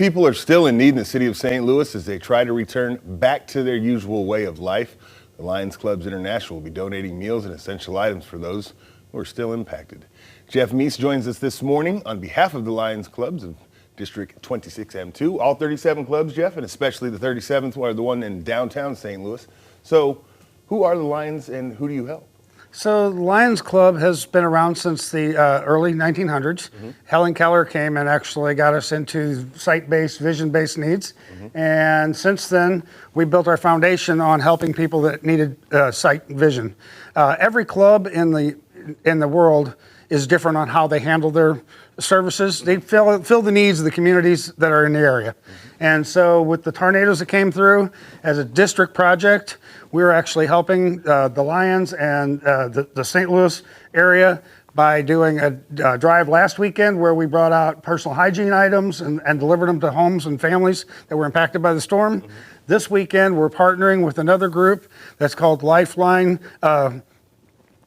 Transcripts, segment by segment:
people are still in need in the city of St. Louis as they try to return back to their usual way of life. The Lions Clubs International will be donating meals and essential items for those who are still impacted. Jeff Meese joins us this morning on behalf of the Lions Clubs of District 26M2. All 37 clubs, Jeff, and especially the 37th one, the one in downtown St. Louis. So who are the Lions and who do you help? So the Lions Club has been around since the early 1900s. Helen Keller came and actually got us into site-based, vision-based needs. And since then, we built our foundation on helping people that needed sight and vision. Every club in the world is different on how they handle their services. They fill the needs of the communities that are in the area. And so with the tornadoes that came through, as a district project, we were actually helping the Lions and the St. Louis area by doing a drive last weekend where we brought out personal hygiene items and delivered them to homes and families that were impacted by the storm. This weekend, we're partnering with another group that's called Lifeline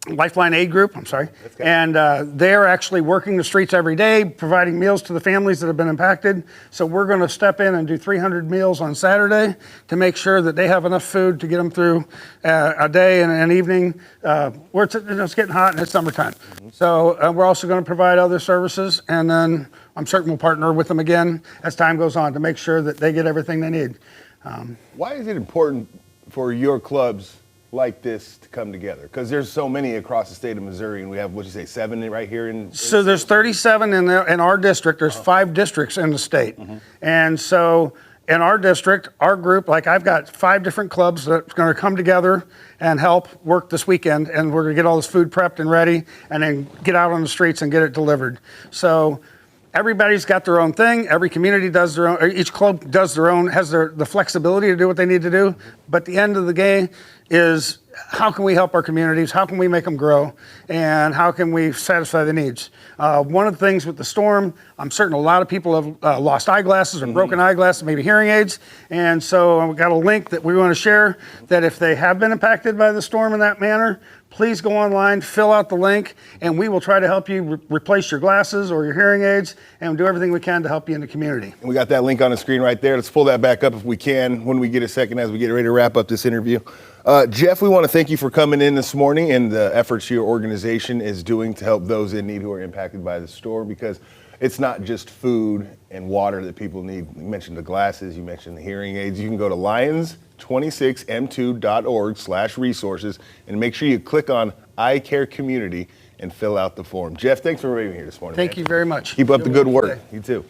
Aid Group, and they're actually working the streets every day, providing meals to the families that have been impacted. So we're going to step in and do 300 meals on Saturday to make sure that they have enough food to get them through a day and an evening. It's getting hot and it's summertime. So we're also going to provide other services, and then I'm certain we'll partner with them again as time goes on to make sure that they get everything they need. Why is it important for your clubs like this to come together? Because there's so many across the state of Missouri, and we have, what'd you say, 7 right here in So there's 37 in our district. There's 5 districts in the state. And so in our district, our group, like I've got 5 different clubs that's going to come together and help work this weekend, and we're going to get all this food prepped and ready and then get out on the streets and get it delivered. So everybody's got their own thing. Every community does their own, or each club does their own, has the flexibility to do what they need to do. But the end of the day is, how can we help our communities? How can we make them grow? And how can we satisfy the needs? One of the things with the storm, I'm certain a lot of people have lost eyeglasses or broken eyeglasses, maybe hearing aids. And so we've got a link that we want to share that if they have been impacted by the storm in that manner, please go online, fill out the link, and we will try to help you replace your glasses or your hearing aids and do everything we can to help you in the community. And we got that link on the screen right there. Let's pull that back up if we can when we get a second as we get ready to wrap up this interview. Jeff, we want to thank you for coming in this morning and the efforts your organization is doing to help those in need who are impacted by the storm, because it's not just food and water that people need. You mentioned the glasses, you mentioned the hearing aids. You can go to lions26m2.org/resources and make sure you click on I Care Community and fill out the form. Jeff, thanks for being here this morning. Thank you very much. Keep up the good work. You too.